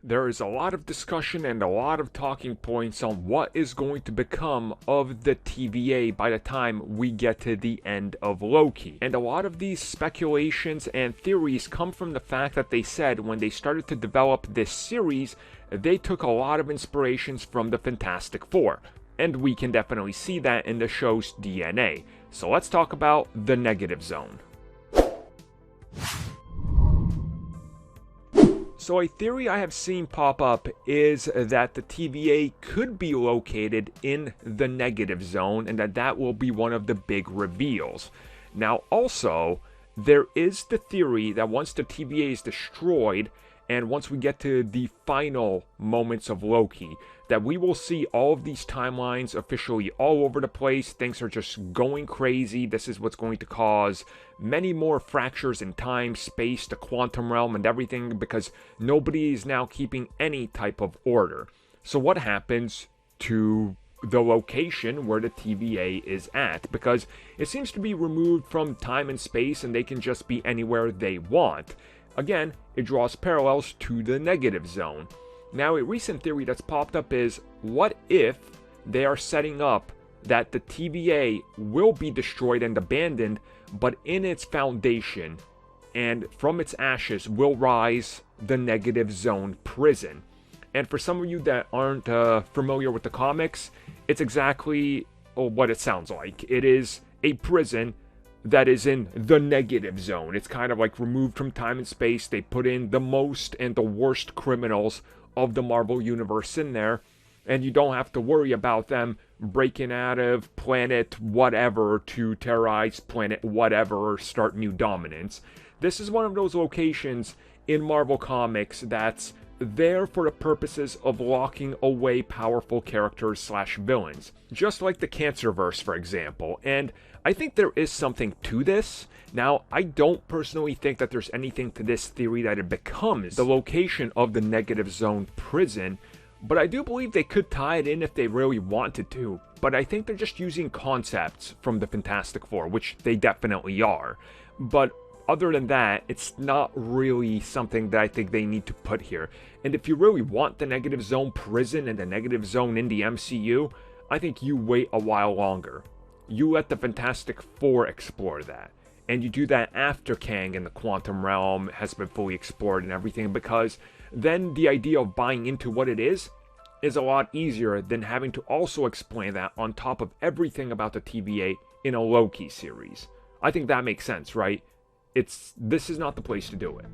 There is a lot of discussion and a lot of talking points on what is going to become of the TVA by the time we get to the end of Loki. And a lot of these speculations and theories come from the fact that they said when they started to develop this series, they took a lot of inspirations from the Fantastic Four. And we can definitely see that in the show's DNA. So let's talk about the Negative Zone. So a theory I have seen pop up is that the TVA could be located in the Negative Zone and that will be one of the big reveals. Now also, there is the theory that once the TVA is destroyed and once we get to the final moments of Loki, that we will see all of these timelines officially all over the place. Things are just going crazy. This is what's going to cause many more fractures in time, space, the quantum realm, and everything because nobody is now keeping any type of order. So what happens to the location where the TVA is at? Because it seems to be removed from time and space and they can just be anywhere they want. Again, it draws parallels to the Negative Zone. Now, a recent theory that's popped up is, what if they are setting up that the TVA will be destroyed and abandoned, but in its foundation and from its ashes will rise the Negative Zone prison? And for some of you that aren't familiar with the comics, it's exactly what it sounds like. It is a prison that is in the Negative Zone. It's kind of like removed from time and space. They put in the most and the worst criminals of the Marvel Universe in there, and you don't have to worry about them breaking out of planet whatever to terrorize planet whatever or start new dominance. This is one of those locations in Marvel Comics that's there for the purposes of locking away powerful characters slash villains, just like the Cancerverse, for example. And I think there is something to this. Now, I don't personally think that there's anything to this theory that it becomes the location of the Negative Zone prison, but I do believe they could tie it in if they really wanted to. But I think they're just using concepts from the Fantastic Four, which they definitely are. But other than that, it's not really something that I think they need to put here. And if you really want the Negative Zone prison and the Negative Zone in the MCU, I think you wait a while longer. You let the Fantastic Four explore that. And you do that after Kang and the Quantum Realm has been fully explored and everything, because then the idea of buying into what it is a lot easier than having to also explain that on top of everything about the TVA in a Loki series. I think that makes sense, right? This is not the place to do it.